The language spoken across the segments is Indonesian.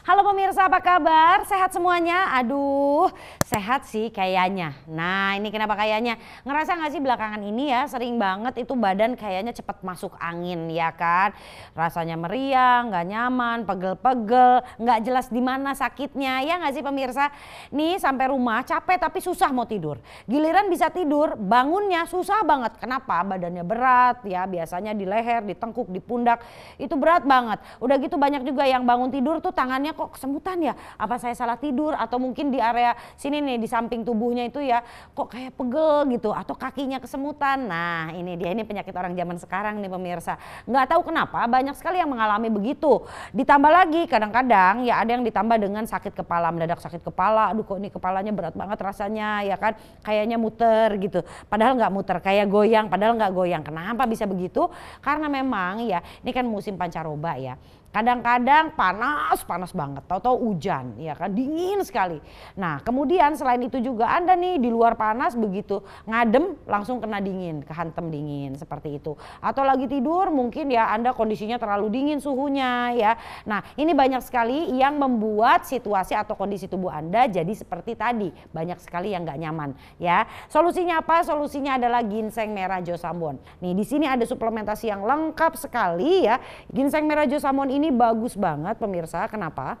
Halo pemirsa, apa kabar? Sehat semuanya? Aduh, sehat sih kayaknya. Nah, ini kenapa kayaknya? Ngerasa gak sih belakangan ini ya sering banget itu badan kayaknya cepet masuk angin ya kan? Rasanya meriang, gak nyaman, pegel-pegel, gak jelas di mana sakitnya ya gak sih pemirsa? Nih sampai rumah capek tapi susah mau tidur. Giliran bisa tidur, bangunnya susah banget. Kenapa? Badannya berat ya, biasanya di leher, di tengkuk, di pundak. Itu berat banget. Udah gitu banyak juga yang bangun tidur tuh tangannya kok kesemutan ya, apa saya salah tidur atau mungkin di area sini nih di samping tubuhnya itu ya kok kayak pegel gitu atau kakinya kesemutan. Nah ini dia, ini penyakit orang zaman sekarang nih pemirsa, nggak tahu kenapa banyak sekali yang mengalami begitu. Ditambah lagi kadang-kadang ya ada yang ditambah dengan sakit kepala, mendadak sakit kepala, aduh kok ini kepalanya berat banget rasanya ya kan, kayaknya muter gitu, padahal nggak muter, kayak goyang padahal nggak goyang. Kenapa bisa begitu? Karena memang ya ini kan musim pancaroba ya. Kadang-kadang panas banget, tahu-tahu hujan, ya kan, dingin sekali. Nah kemudian selain itu juga Anda nih di luar panas begitu ngadem langsung kena dingin, kehantem dingin seperti itu. Atau lagi tidur mungkin ya Anda kondisinya terlalu dingin suhunya ya. Nah ini banyak sekali yang membuat situasi atau kondisi tubuh Anda jadi seperti tadi, banyak sekali yang nggak nyaman ya. Solusinya apa? Solusinya adalah ginseng merah Josamon. Nih di sini ada suplementasi yang lengkap sekali ya. Ginseng merah Josamon ini bagus banget pemirsa. Kenapa?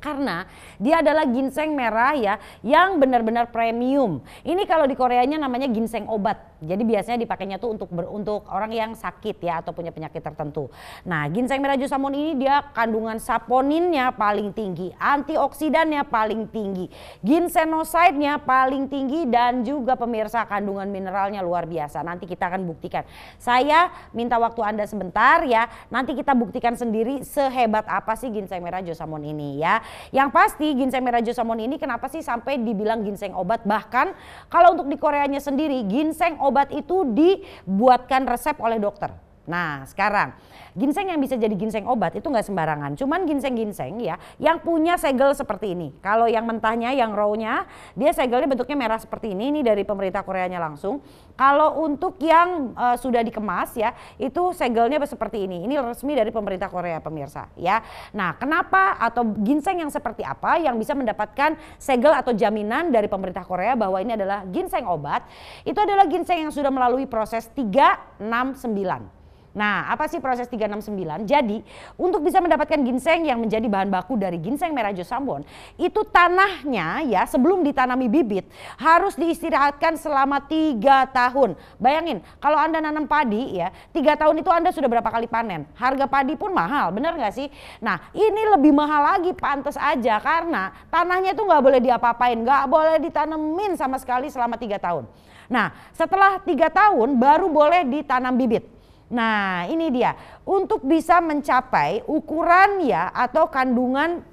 Karena dia adalah ginseng merah ya yang benar-benar premium. Ini kalau di Koreanya namanya ginseng obat. Jadi biasanya dipakainya tuh untuk orang yang sakit ya atau punya penyakit tertentu. Nah, ginseng merah Josamon ini dia kandungan saponinnya paling tinggi, antioksidannya paling tinggi, ginsenoside-nya paling tinggi dan juga pemirsa kandungan mineralnya luar biasa. Nanti kita akan buktikan. Saya minta waktu Anda sebentar ya. Nanti kita buktikan sendiri sehebat apa sih ginseng merah Josamon ini ya. Yang pasti ginseng merah Josamon ini kenapa sih sampai dibilang ginseng obat? Bahkan kalau untuk di Koreanya sendiri ginseng obat itu dibuatkan resep oleh dokter. Nah sekarang ginseng yang bisa jadi ginseng obat itu nggak sembarangan. Cuman ginseng-ginseng ya yang punya segel seperti ini. Kalau yang mentahnya, yang raw-nya dia segelnya bentuknya merah seperti ini dari pemerintah Koreanya langsung. Kalau untuk yang sudah dikemas ya itu segelnya seperti ini. Ini resmi dari pemerintah Korea pemirsa ya. Nah kenapa atau ginseng yang seperti apa yang bisa mendapatkan segel atau jaminan dari pemerintah Korea bahwa ini adalah ginseng obat? Itu adalah ginseng yang sudah melalui proses 369. Nah apa sih proses 369? Jadi untuk bisa mendapatkan ginseng yang menjadi bahan baku dari ginseng merah Josamon itu tanahnya ya sebelum ditanami bibit harus diistirahatkan selama 3 tahun. Bayangin kalau Anda nanam padi ya 3 tahun itu Anda sudah berapa kali panen. Harga padi pun mahal, benar gak sih? Nah ini lebih mahal lagi, pantas aja karena tanahnya itu gak boleh diapa-apain, gak boleh ditanemin sama sekali selama 3 tahun. Nah setelah 3 tahun baru boleh ditanam bibit. Nah ini dia, untuk bisa mencapai ukuran ya atau kandungan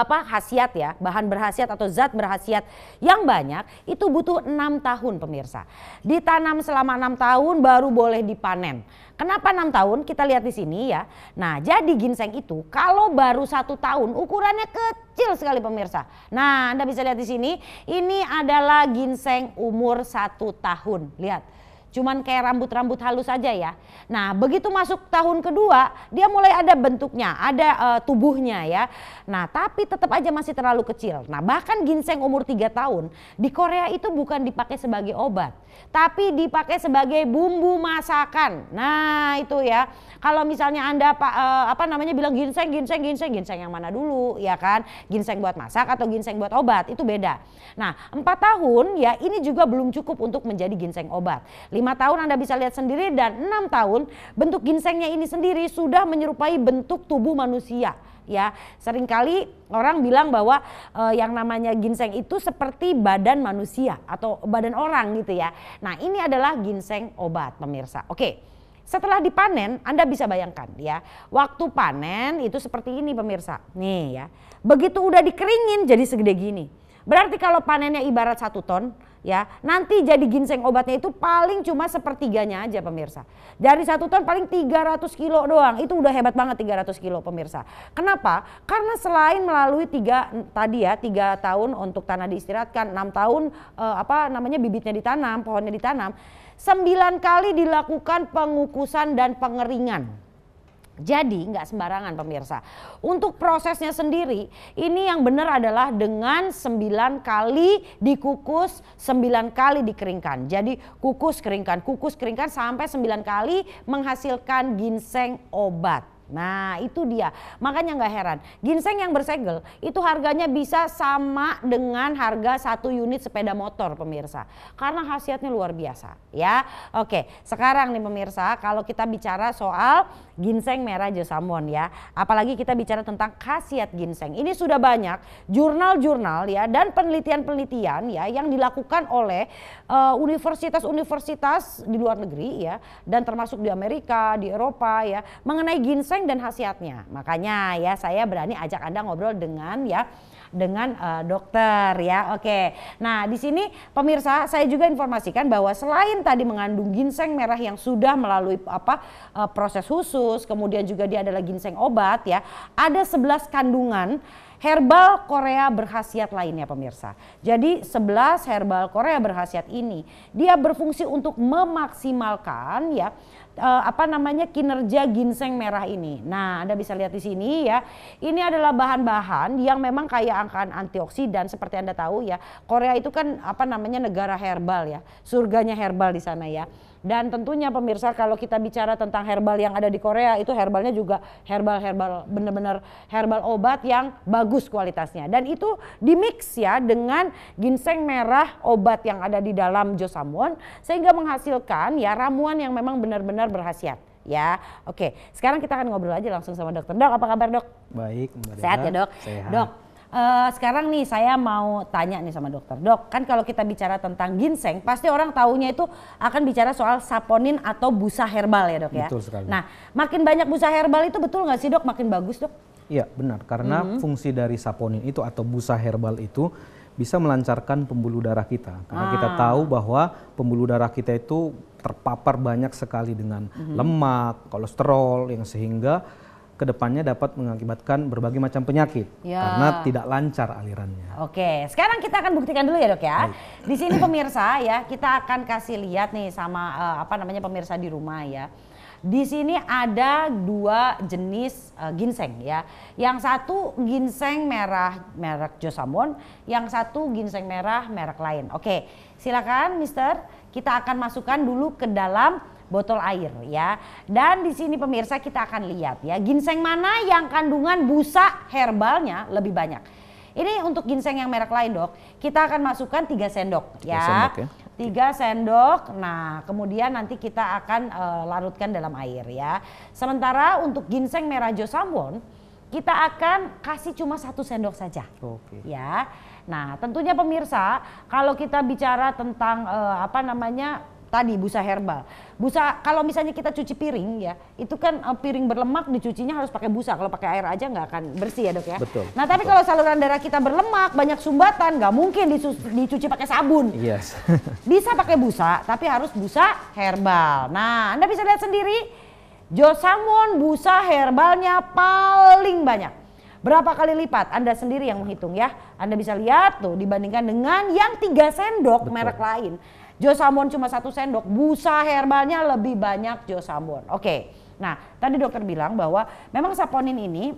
khasiat ya, bahan berkhasiat atau zat berkhasiat yang banyak itu butuh 6 tahun pemirsa. Ditanam selama 6 tahun baru boleh dipanen. Kenapa 6 tahun? Kita lihat di sini ya. Nah jadi ginseng itu kalau baru 1 tahun ukurannya kecil sekali pemirsa. Nah Anda bisa lihat di sini, ini adalah ginseng umur 1 tahun. Lihat. Cuman kayak rambut-rambut halus saja ya. Nah begitu masuk tahun kedua dia mulai ada bentuknya, ada tubuhnya ya. Nah tapi tetap aja masih terlalu kecil. Nah bahkan ginseng umur 3 tahun di Korea itu bukan dipakai sebagai obat. Tapi dipakai sebagai bumbu masakan. Nah itu ya. Kalau misalnya Anda bilang ginseng yang mana dulu ya kan? Ginseng buat masak atau ginseng buat obat itu beda. Nah 4 tahun ya ini juga belum cukup untuk menjadi ginseng obat. 5 tahun Anda bisa lihat sendiri dan 6 tahun bentuk ginsengnya ini sendiri sudah menyerupai bentuk tubuh manusia ya. Seringkali orang bilang bahwa yang namanya ginseng itu seperti badan manusia atau badan orang gitu ya. Nah ini adalah ginseng obat pemirsa. Oke. Setelah dipanen Anda bisa bayangkan ya. Waktu panen itu seperti ini pemirsa. Nih ya. Begitu udah dikeringin jadi segede gini. Berarti kalau panennya ibarat 1 ton ya, nanti jadi ginseng obatnya itu paling cuma sepertiganya aja pemirsa. Dari 1 ton paling 300 kilo doang, itu udah hebat banget 300 kilo pemirsa. Kenapa? Karena selain melalui 3 tahun untuk tanah diistirahatkan, 6 tahun bibitnya ditanam, pohonnya ditanam, 9 kali dilakukan pengukusan dan pengeringan. Jadi nggak sembarangan pemirsa. Untuk prosesnya sendiri ini yang benar adalah dengan 9 kali dikukus, 9 kali dikeringkan. Jadi kukus keringkan sampai 9 kali menghasilkan ginseng obat. Nah itu dia, makanya nggak heran ginseng yang bersegel itu harganya bisa sama dengan harga 1 unit sepeda motor pemirsa. Karena khasiatnya luar biasa ya. Oke, sekarang nih pemirsa kalau kita bicara soal ginseng merah Josamon ya. Apalagi kita bicara tentang khasiat ginseng. Ini sudah banyak jurnal-jurnal ya dan penelitian-penelitian ya yang dilakukan oleh universitas-universitas di luar negeri ya. Dan termasuk di Amerika, di Eropa ya mengenai ginseng dan khasiatnya. Makanya ya saya berani ajak Anda ngobrol dengan dokter ya. Oke. Nah, di sini pemirsa saya juga informasikan bahwa selain tadi mengandung ginseng merah yang sudah melalui proses khusus, kemudian juga dia adalah ginseng obat ya. Ada 11 kandungan herbal Korea berkhasiat lainnya pemirsa. Jadi 11 herbal Korea berkhasiat ini dia berfungsi untuk memaksimalkan ya kinerja ginseng merah ini. Nah, Anda bisa lihat di sini ya. Ini adalah bahan-bahan yang memang kaya akan antioksidan seperti Anda tahu ya. Korea itu kan negara herbal ya. Surganya herbal di sana ya. Dan tentunya pemirsa kalau kita bicara tentang herbal yang ada di Korea itu herbalnya juga herbal benar-benar herbal obat yang bagus kualitasnya. Dan itu dimix ya dengan ginseng merah obat yang ada di dalam Josamon sehingga menghasilkan ya ramuan yang memang benar-benar berkhasiat ya. Oke, sekarang kita akan ngobrol aja langsung sama dokter. Dok, apa kabar dok? Baik, Mbak Dea. Sehat ya dok? Sehat. Dok, sekarang nih saya mau tanya nih sama dokter. Dok, kan kalau kita bicara tentang ginseng pasti orang taunya itu akan bicara soal saponin atau busa herbal ya dok ya. Betul sekali. Nah, makin banyak busa herbal itu betul nggak sih dok makin bagus dok? Iya benar, karena fungsi dari saponin itu atau busa herbal itu bisa melancarkan pembuluh darah kita. Karena kita tahu bahwa pembuluh darah kita itu terpapar banyak sekali dengan lemak, kolesterol yang sehingga kedepannya dapat mengakibatkan berbagai macam penyakit karena tidak lancar alirannya. Oke, sekarang kita akan buktikan dulu ya dok ya. Baik. Di sini pemirsa ya kita akan kasih lihat nih sama pemirsa di rumah ya. Di sini ada 2 jenis ginseng ya. Yang satu ginseng merah merek Josamon, yang satu ginseng merah merek lain. Oke, silakan Mister, kita akan masukkan dulu ke dalam botol air ya. Dan di sini pemirsa kita akan lihat ya ginseng mana yang kandungan busa herbalnya lebih banyak. Ini untuk ginseng yang merek lain dok, kita akan masukkan 3 sendok ya. 3 sendok, nah kemudian nanti kita akan larutkan dalam air ya. Sementara untuk ginseng merah Josamon kita akan kasih cuma 1 sendok saja. Oke. Ya, nah tentunya pemirsa kalau kita bicara tentang tadi busa herbal. Busa kalau misalnya kita cuci piring ya, itu kan piring berlemak dicucinya harus pakai busa. Kalau pakai air aja nggak akan bersih ya dok ya. Betul. Nah tapi kalau saluran darah kita berlemak, banyak sumbatan, nggak mungkin dicuci pakai sabun. Yes. Bisa pakai busa, tapi harus busa herbal. Nah Anda bisa lihat sendiri, Josamon busa herbalnya paling banyak. Berapa kali lipat? Anda sendiri yang menghitung ya. Anda bisa lihat tuh dibandingkan dengan yang 3 sendok merek lain. Josamon cuma 1 sendok, busa herbalnya lebih banyak Josamon. Oke, nah tadi dokter bilang bahwa memang saponin ini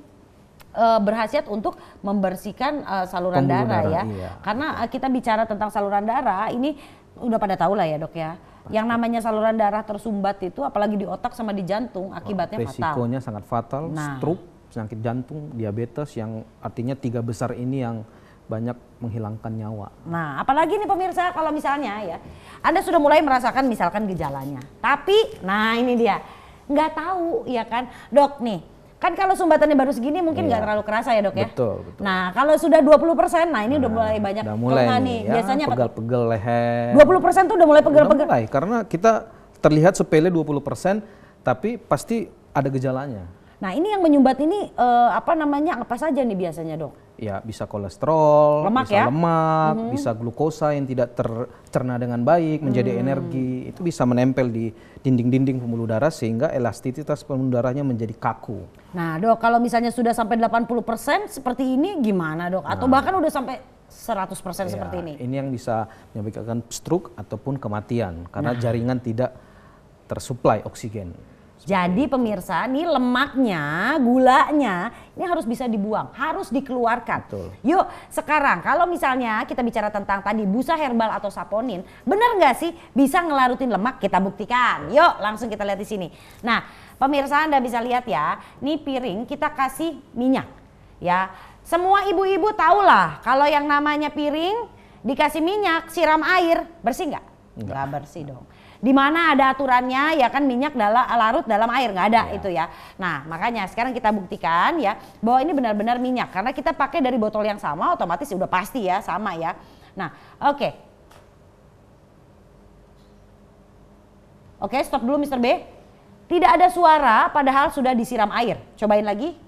berkhasiat untuk membersihkan saluran darah ya. Iya. Karena kita bicara tentang saluran darah ini udah pada tahu lah ya dok ya. Yang namanya saluran darah tersumbat itu apalagi di otak sama di jantung akibatnya fatal. Resikonya sangat fatal, stroke, penyakit jantung, diabetes yang artinya 3 besar ini yang banyak menghilangkan nyawa. Nah, apalagi nih pemirsa kalau misalnya ya, Anda sudah mulai merasakan misalkan gejalanya. Tapi, nah ini dia, nggak tahu ya kan, dok nih, kan kalau sumbatannya baru segini mungkin nggak terlalu kerasa ya dok ya. Betul. Nah, kalau sudah 20%, nah ini udah mulai banyak. Udah mulai nih, ya, biasanya pegel-pegel leher. 20% tuh udah mulai pegel-pegel. Udah mulai, karena kita terlihat sepele 20%, tapi pasti ada gejalanya. Nah ini yang menyumbat ini apa saja nih biasanya dok? Ya bisa kolesterol, lemak, bisa lemak, bisa glukosa yang tidak tercerna dengan baik menjadi energi. Itu bisa menempel di dinding-dinding pembuluh darah sehingga elastisitas pembuluh darahnya menjadi kaku. Nah dok kalau misalnya sudah sampai 80% seperti ini gimana dok? Atau bahkan udah sampai 100% seperti ini? Ini yang bisa menyebabkan stroke ataupun kematian karena jaringan tidak tersuplai oksigen. Jadi pemirsa, nih lemaknya, gulanya, ini harus bisa dibuang, harus dikeluarkan. Betul. Yuk, sekarang kalau misalnya kita bicara tentang tadi busa herbal atau saponin, benar nggak sih bisa ngelarutin lemak? Kita buktikan. Yuk, langsung kita lihat di sini. Nah, pemirsa Anda bisa lihat ya, nih piring kita kasih minyak. Ya, semua ibu-ibu tahulah kalau yang namanya piring dikasih minyak, siram air, bersih nggak? Nggak bersih dong. Di mana ada aturannya ya kan minyak larut dalam air, nggak ada itu ya. Nah makanya sekarang kita buktikan ya bahwa ini benar-benar minyak karena kita pakai dari botol yang sama, otomatis udah pasti ya sama ya. Nah oke, stop dulu Mr. B. Tidak ada suara padahal sudah disiram air. Cobain lagi.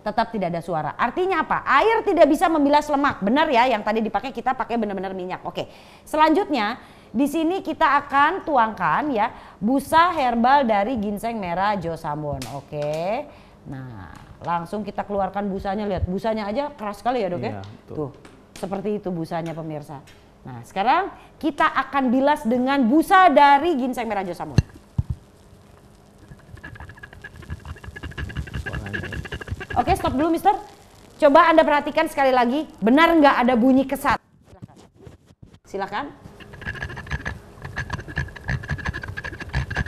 Tetap tidak ada suara. Artinya apa? Air tidak bisa membilas lemak. Benar ya, yang tadi dipakai kita pakai benar-benar minyak. Oke. Selanjutnya, di sini kita akan tuangkan ya busa herbal dari ginseng merah Josamon. Oke. Nah, langsung kita keluarkan busanya. Lihat, busanya aja keras sekali ya, Dok ya. Tuh, seperti itu busanya pemirsa. Nah, sekarang kita akan bilas dengan busa dari ginseng merah Josamon. Oke, stop dulu Mister. Coba Anda perhatikan sekali lagi, benar nggak ada bunyi kesat? Silakan.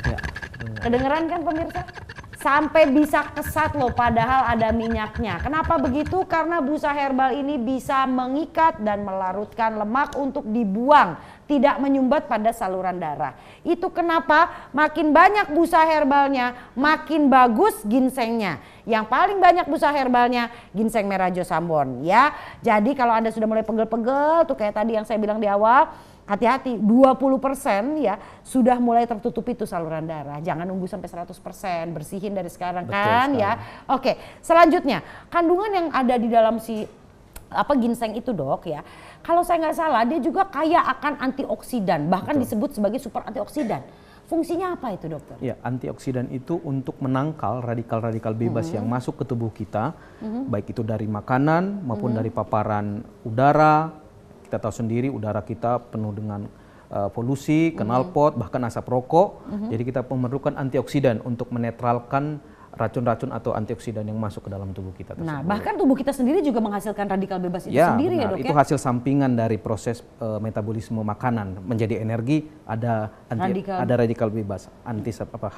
Ya, kedengeran kan pemirsa? Sampai bisa kesat loh padahal ada minyaknya. Kenapa begitu? Karena busa herbal ini bisa mengikat dan melarutkan lemak untuk dibuang, tidak menyumbat pada saluran darah. Itu kenapa makin banyak busa herbalnya, makin bagus ginsengnya. Yang paling banyak busa herbalnya ginseng merah Josamon ya. Jadi kalau Anda sudah mulai pegel-pegel tuh kayak tadi yang saya bilang di awal, hati-hati 20% ya sudah mulai tertutupi tuh saluran darah. Jangan nunggu sampai 100%, bersihin dari sekarang. Betul kan sekali. Ya. Oke, selanjutnya kandungan yang ada di dalam si ginseng itu Dok ya. Kalau saya nggak salah dia juga kaya akan antioksidan, bahkan disebut sebagai super antioksidan. Fungsinya apa itu dokter? Ya, antioksidan itu untuk menangkal radikal-radikal bebas yang masuk ke tubuh kita, baik itu dari makanan maupun dari paparan udara. Kita tahu sendiri udara kita penuh dengan polusi, knalpot, bahkan asap rokok. Jadi kita memerlukan antioksidan untuk menetralkan racun-racun atau antioksidan yang masuk ke dalam tubuh kita tersebut. Nah, bahkan tubuh kita sendiri juga menghasilkan radikal bebas itu sendiri benar. Ya Dok ya? Itu hasil sampingan dari proses metabolisme makanan menjadi energi, ada radikal bebas,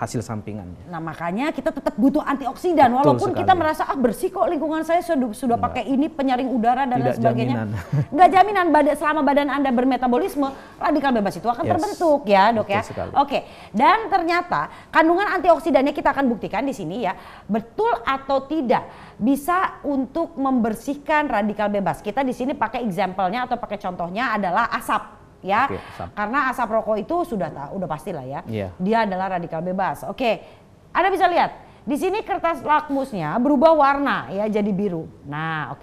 hasil sampingannya. Nah makanya kita tetap butuh antioksidan walaupun kita merasa bersih kok lingkungan saya sudah pakai ini penyaring udara dan lain sebagainya. Nggak jaminan selama badan Anda bermetabolisme, radikal bebas itu akan terbentuk ya Dok ya. Oke, dan ternyata kandungan antioksidannya kita akan buktikan di sini ya. Betul atau tidak bisa untuk membersihkan radikal bebas. Kita di sini pakai example-nya atau pakai contohnya adalah asap ya. Karena asap rokok itu udah pastilah ya. Dia adalah radikal bebas. Oke. Anda bisa lihat di sini kertas lakmusnya berubah warna ya jadi biru. Nah,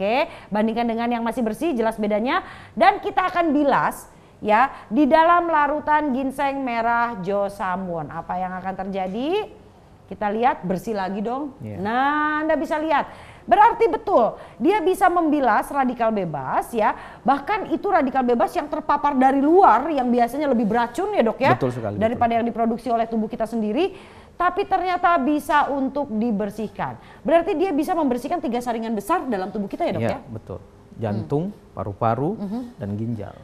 bandingkan dengan yang masih bersih jelas bedanya dan kita akan bilas ya di dalam larutan ginseng merah Josamon. Apa yang akan terjadi? Kita lihat bersih lagi dong. Nah, Anda bisa lihat. Berarti betul, dia bisa membilas radikal bebas ya. Bahkan itu radikal bebas yang terpapar dari luar yang biasanya lebih beracun ya Dok ya. Betul sekali. Daripada yang diproduksi oleh tubuh kita sendiri. Tapi ternyata bisa untuk dibersihkan. Berarti dia bisa membersihkan 3 saringan besar dalam tubuh kita ya Dok ya? Betul. Jantung, paru-paru, dan ginjal.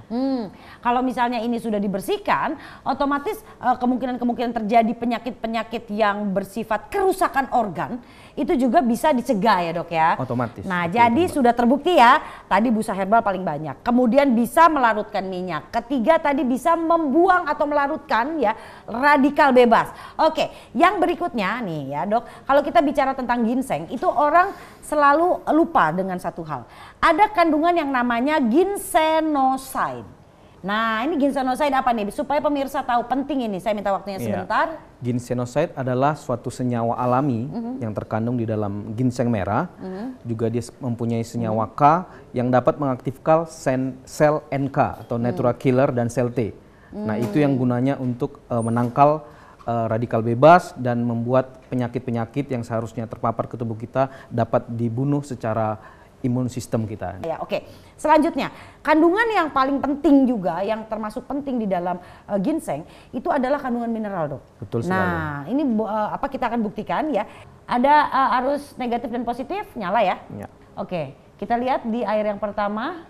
Kalau misalnya ini sudah dibersihkan, otomatis kemungkinan terjadi penyakit-penyakit yang bersifat kerusakan organ itu juga bisa dicegah ya Dok ya. Otomatis. Nah jadi sudah terbukti ya, tadi busa herbal paling banyak. Kemudian bisa melarutkan minyak. Ketiga tadi bisa membuang atau melarutkan ya radikal bebas. Oke, yang berikutnya nih ya Dok, kalau kita bicara tentang ginseng itu orang selalu lupa dengan satu hal. Ada kandungan yang namanya ginsenoside. Nah ini ginsenoside apa nih? Supaya pemirsa tahu penting ini, saya minta waktunya sebentar. Ginsenoside adalah suatu senyawa alami yang terkandung di dalam ginseng merah. Juga dia mempunyai senyawa K yang dapat mengaktifkan sel NK atau natural killer dan sel T. Nah itu yang gunanya untuk menangkal radikal bebas dan membuat penyakit-penyakit yang seharusnya terpapar ke tubuh kita dapat dibunuh secara imun sistem kita. Ya, oke. Selanjutnya, kandungan yang paling penting juga, yang termasuk penting di dalam ginseng itu adalah kandungan mineral, Dok. Betul sekali. Nah, ini apa kita akan buktikan ya. Ada arus negatif dan positif, nyala ya. Ya. Oke, kita lihat di air yang pertama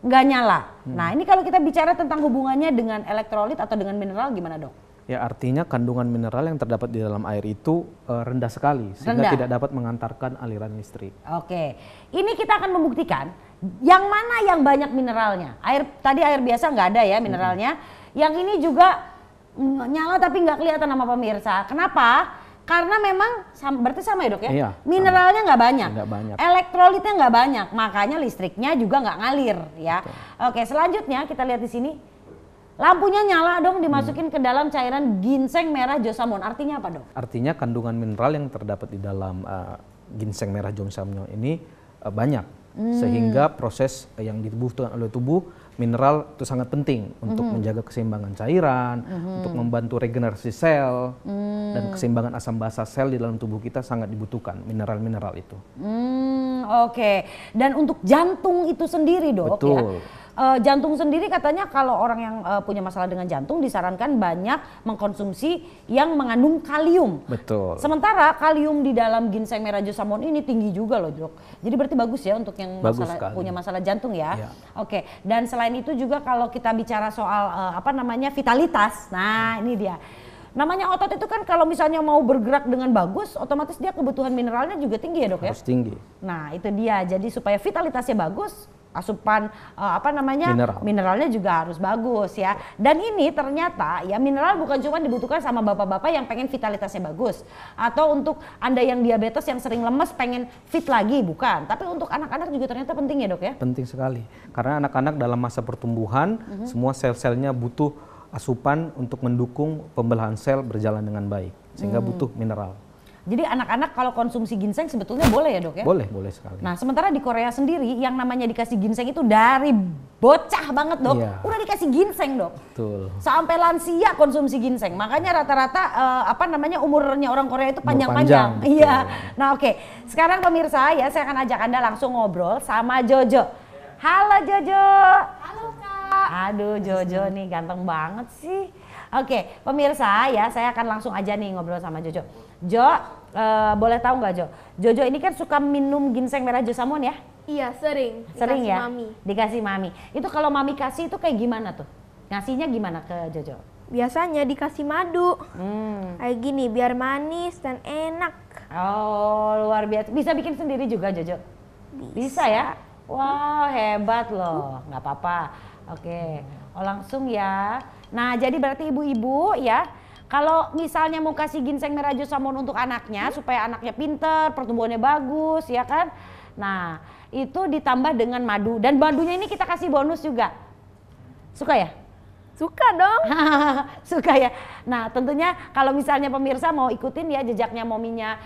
nggak nyala. Nah, ini kalau kita bicara tentang hubungannya dengan elektrolit atau dengan mineral gimana, Dok? Ya, artinya kandungan mineral yang terdapat di dalam air itu rendah sekali sehingga Rendah. tidak dapat mengantarkan aliran listrik. Oke, ini kita akan membuktikan yang mana yang banyak mineralnya. Tadi air biasa nggak ada ya mineralnya. Yang ini juga nyala tapi nggak kelihatan sama pemirsa. Kenapa? Karena memang berarti sama ya, Dok ya? Iya, mineralnya nggak banyak, nggak banyak. Elektrolitnya nggak banyak, makanya listriknya juga nggak ngalir ya. Betul. Oke, selanjutnya kita lihat di sini. Lampunya nyala dong, dimasukin ke dalam cairan ginseng merah josamon. Artinya apa, Dok? Artinya kandungan mineral yang terdapat di dalam ginseng merah josamon ini banyak, sehingga proses yang dibutuhkan oleh tubuh mineral itu sangat penting untuk menjaga keseimbangan cairan, untuk membantu regenerasi sel, dan keseimbangan asam basa sel di dalam tubuh kita sangat dibutuhkan mineral-mineral itu. Oke. Dan untuk jantung itu sendiri, Dok. Betul. Ya. Jantung sendiri katanya kalau orang yang punya masalah dengan jantung disarankan banyak mengkonsumsi yang mengandung kalium. Betul. Sementara kalium di dalam ginseng merah josamon ini tinggi juga loh, Dok. Jadi berarti bagus ya untuk yang punya masalah jantung ya. Ya. Oke. Dan selain itu juga kalau kita bicara soal vitalitas. Nah, ini dia. Namanya otot itu kan kalau misalnya mau bergerak dengan bagus, otomatis dia kebutuhan mineralnya juga tinggi ya, Dok ya. Harus tinggi. Nah, itu dia. Jadi supaya vitalitasnya bagus, asupan mineralnya juga harus bagus ya. Dan ini ternyata ya mineral bukan cuma dibutuhkan sama bapak-bapak yang pengen vitalitasnya bagus, atau untuk Anda yang diabetes yang sering lemes pengen fit lagi, bukan. Tapi untuk anak-anak juga ternyata penting ya, Dok ya. Penting sekali. Karena anak-anak dalam masa pertumbuhan semua sel-selnya butuh asupan untuk mendukung pembelahan sel berjalan dengan baik, sehingga butuh mineral. Jadi anak-anak kalau konsumsi ginseng sebetulnya boleh ya, Dok ya? Boleh sekali. Nah, sementara di Korea sendiri yang namanya dikasih ginseng itu dari bocah banget, Dok. Iya. Udah dikasih ginseng, Dok. Betul. Sampai lansia konsumsi ginseng. Makanya rata-rata umurnya orang Korea itu panjang-panjang. Panjang, Iya. Nah, oke. Sekarang pemirsa ya, saya akan ajak Anda langsung ngobrol sama Jojo. Halo Jojo. Halo Kak. Aduh, Jojo nih ganteng banget sih. Oke, pemirsa ya, saya akan langsung aja nih ngobrol sama Jojo. Boleh tahu nggak Jo? Jojo ini kan suka minum ginseng merah josamon ya? Iya, sering. Sering Dikasih ya? Mami. Dikasih mami. Itu kalau mami kasih itu kayak gimana tuh? Ngasihnya gimana ke Jojo? Biasanya dikasih madu. Kayak gini biar manis dan enak. Oh, luar biasa. Bisa bikin sendiri juga Jojo? Bisa ya? Wow, hebat loh. Nggak apa-apa. Oke. Oh, langsung ya. Nah, jadi berarti ibu-ibu ya, kalau misalnya mau kasih ginseng merah josamon untuk anaknya supaya anaknya pinter, pertumbuhannya bagus ya kan. Nah, itu ditambah dengan madu, dan madunya ini kita kasih bonus juga. Suka ya? Suka dong. Suka ya. Nah, tentunya kalau misalnya pemirsa mau ikutin ya jejaknya mominya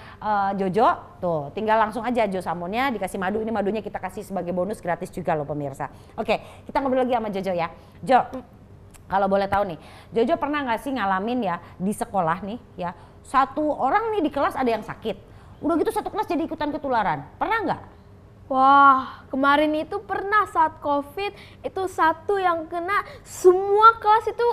Jojo, tuh tinggal langsung aja josamonnya dikasih madu. Ini madunya kita kasih sebagai bonus gratis juga loh pemirsa. Oke, kita ngobrol lagi sama Jojo ya. Jo, kalau boleh tahu nih, Jojo pernah nggak sih ngalamin ya di sekolah nih ya, satu orang nih di kelas ada yang sakit, udah gitu satu kelas jadi ikutan ketularan, pernah nggak? Wah, kemarin itu pernah saat COVID, itu satu yang kena, semua kelas itu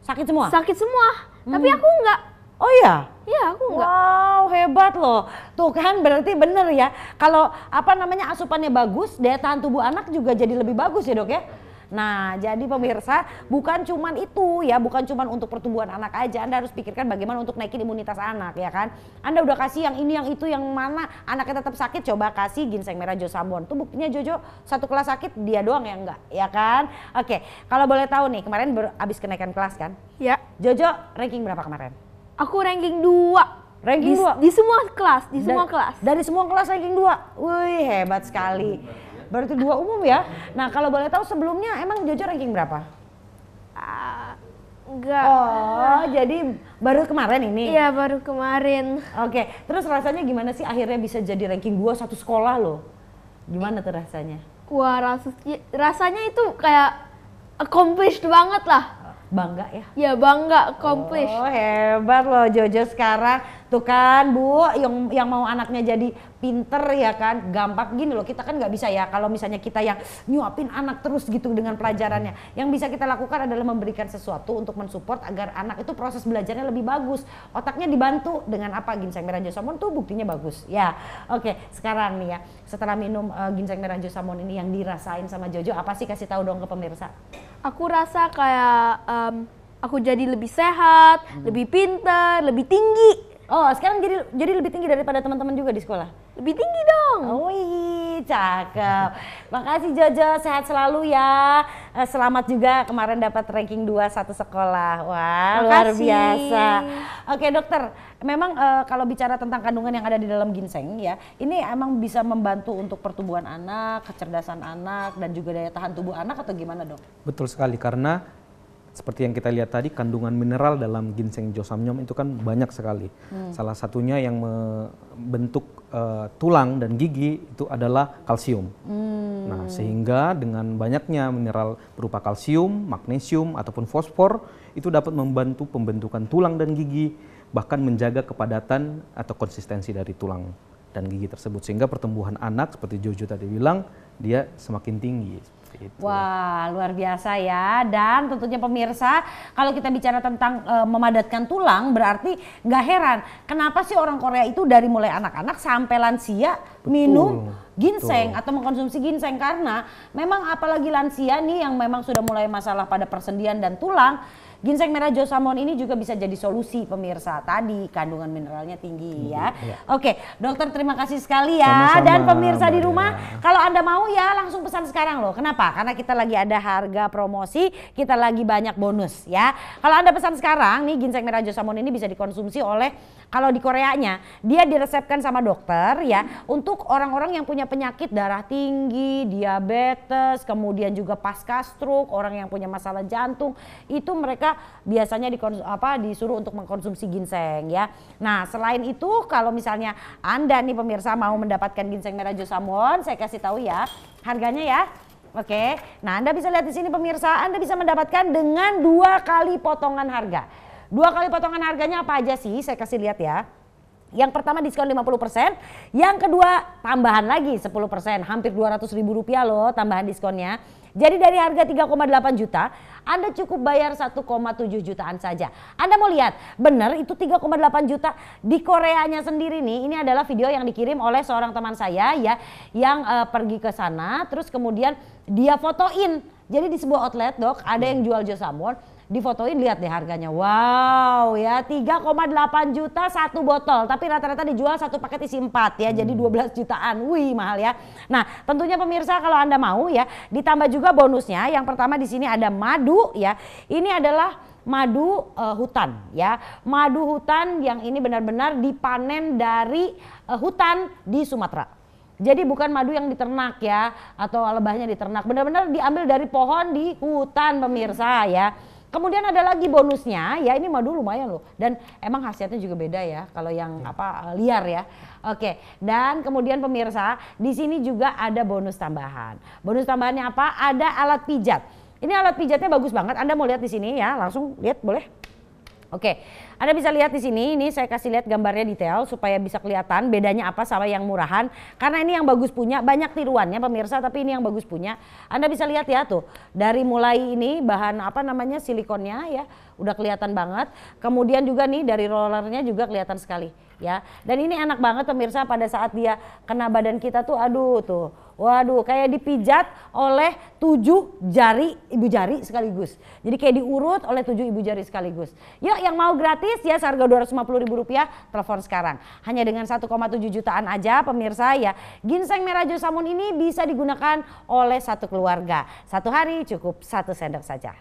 Sakit semua? sakit semua. Tapi aku enggak. Oh iya? Iya, aku enggak. Wow, hebat loh. Tuh kan berarti bener ya. Kalau asupannya bagus, daya tahan tubuh anak juga jadi lebih bagus ya, Dok ya. Nah, jadi pemirsa, bukan cuman itu ya, bukan cuman untuk pertumbuhan anak aja. Anda harus pikirkan bagaimana untuk naikin imunitas anak ya kan. Anda udah kasih yang ini, yang itu, yang mana anaknya tetap sakit, coba kasih ginseng merah josamon. Tuh buktinya Jojo satu kelas sakit, dia doang yang enggak, ya kan. Oke, kalau boleh tahu nih, kemarin habis kenaikan kelas kan? Ya. Jojo ranking berapa kemarin? Aku ranking 2. Ranking 2? Di semua kelas, di semua kelas. Dari semua kelas ranking 2? Wih, hebat sekali. Berarti 2 umum ya. Nah, kalau boleh tahu sebelumnya emang Jojo ranking berapa? Enggak. Oh, jadi baru kemarin ini? Iya, baru kemarin. Oke, terus rasanya gimana sih akhirnya bisa jadi ranking 2 satu sekolah loh? Gimana tuh rasanya? Wah, rasanya itu kayak accomplished banget lah. Bangga ya? Ya bangga, accomplished. Oh, hebat loh Jojo sekarang. Tuh kan Bu, yang mau anaknya jadi pinter ya kan, gampang gini loh, kita kan nggak bisa ya kalau misalnya kita yang nyuapin anak terus gitu dengan pelajarannya. Yang bisa kita lakukan adalah memberikan sesuatu untuk mensupport agar anak itu proses belajarnya lebih bagus. Otaknya dibantu dengan apa? Ginseng merah Josamon tuh buktinya bagus. Ya, oke. Sekarang nih ya, setelah minum ginseng merah Josamon ini yang dirasain sama Jojo, apa sih, kasih tahu dong ke pemirsa? Aku rasa kayak aku jadi lebih sehat, lebih pintar, lebih tinggi. Oh, sekarang jadi lebih tinggi daripada teman-teman juga di sekolah? Lebih tinggi dong. Wih, cakep. Makasih Jojo, sehat selalu ya. Selamat juga kemarin dapat ranking 2 satu sekolah. Wah, luar biasa. Oke dokter, memang kalau bicara tentang kandungan yang ada di dalam ginseng ya, ini emang bisa membantu untuk pertumbuhan anak, kecerdasan anak, dan juga daya tahan tubuh anak atau gimana dok? Betul sekali, karena seperti yang kita lihat tadi, kandungan mineral dalam ginseng Josamnyom itu kan banyak sekali. Salah satunya yang membentuk tulang dan gigi itu adalah kalsium. Nah, sehingga dengan banyaknya mineral berupa kalsium, magnesium, ataupun fosfor itu dapat membantu pembentukan tulang dan gigi, bahkan menjaga kepadatan atau konsistensi dari tulang dan gigi tersebut. Sehingga pertumbuhan anak seperti Jojo tadi bilang, dia semakin tinggi. Itu. Wah, luar biasa ya. Dan tentunya pemirsa, kalau kita bicara tentang memadatkan tulang, berarti nggak heran kenapa sih orang Korea itu dari mulai anak-anak sampai lansia minum ginseng atau mengkonsumsi ginseng, karena memang apalagi lansia nih yang memang sudah mulai masalah pada persendian dan tulang. Ginseng merah Josamon ini juga bisa jadi solusi pemirsa. Tadi kandungan mineralnya tinggi ya. Oke, dokter terima kasih sekali ya. Sama-sama, dan pemirsa Mbak di rumah, Dea. kalau Anda mau ya langsung pesan sekarang loh. Kenapa? Karena kita lagi ada harga promosi, kita lagi banyak bonus ya. Kalau Anda pesan sekarang nih, ginseng merah Josamon ini bisa dikonsumsi oleh, kalau di Koreanya dia diresepkan sama dokter ya, untuk orang-orang yang punya penyakit darah tinggi, diabetes, kemudian juga pasca stroke, orang yang punya masalah jantung, itu mereka biasanya disuruh untuk mengkonsumsi ginseng ya. Nah, selain itu kalau misalnya Anda nih pemirsa mau mendapatkan ginseng merah Josamon, saya kasih tahu ya harganya ya. Oke. Nah, Anda bisa lihat di sini pemirsa, Anda bisa mendapatkan dengan 2 kali potongan harga. 2 kali potongan harganya apa aja sih? Saya kasih lihat ya. Yang pertama diskon 50%, yang kedua tambahan lagi 10%, hampir Rp200.000 loh tambahan diskonnya. Jadi dari harga 3,8 juta, Anda cukup bayar 1,7 jutaan saja. Anda mau lihat, benar itu 3,8 juta. Di Koreanya sendiri nih, ini adalah video yang dikirim oleh seorang teman saya ya, yang pergi ke sana, terus kemudian dia fotoin. Jadi di sebuah outlet dok, ada yang jual Josamon, difotoin, lihat deh harganya. Wow ya, 3,8 juta satu botol, tapi rata-rata dijual satu paket isi 4 ya, jadi 12 jutaan. Wih, mahal ya. Nah, tentunya pemirsa kalau Anda mau ya, ditambah juga bonusnya. Yang pertama di sini ada madu ya. Ini adalah madu hutan ya. Madu hutan yang ini benar-benar dipanen dari hutan di Sumatera. Jadi bukan madu yang diternak ya, atau lebahnya diternak, benar-benar diambil dari pohon di hutan pemirsa ya. Kemudian ada lagi bonusnya ya, ini madu lumayan loh, dan emang khasiatnya juga beda ya kalau yang liar ya. Oke, dan kemudian pemirsa di sini juga ada bonus tambahan. Bonus tambahannya apa? Ada alat pijat. Ini alat pijatnya bagus banget. Anda mau lihat di sini ya, langsung lihat boleh? Oke, Anda bisa lihat di sini, ini saya kasih lihat gambarnya detail supaya bisa kelihatan bedanya apa sama yang murahan. Karena ini yang bagus punya, banyak tiruannya pemirsa, tapi ini yang bagus punya. Anda bisa lihat ya tuh, dari mulai ini bahan silikonnya ya, udah kelihatan banget. Kemudian juga nih dari rollernya juga kelihatan sekali ya. Dan ini enak banget pemirsa, pada saat dia kena badan kita tuh, aduh tuh. Waduh, kayak dipijat oleh 7 jari ibu jari sekaligus. Jadi kayak diurut oleh 7 ibu jari sekaligus. Yuk yang mau gratis ya, seharga Rp250.000, telepon sekarang. Hanya dengan 1,7 jutaan aja pemirsa ya. Ginseng merah Josamon ini bisa digunakan oleh satu keluarga. Satu hari cukup 1 sendok saja.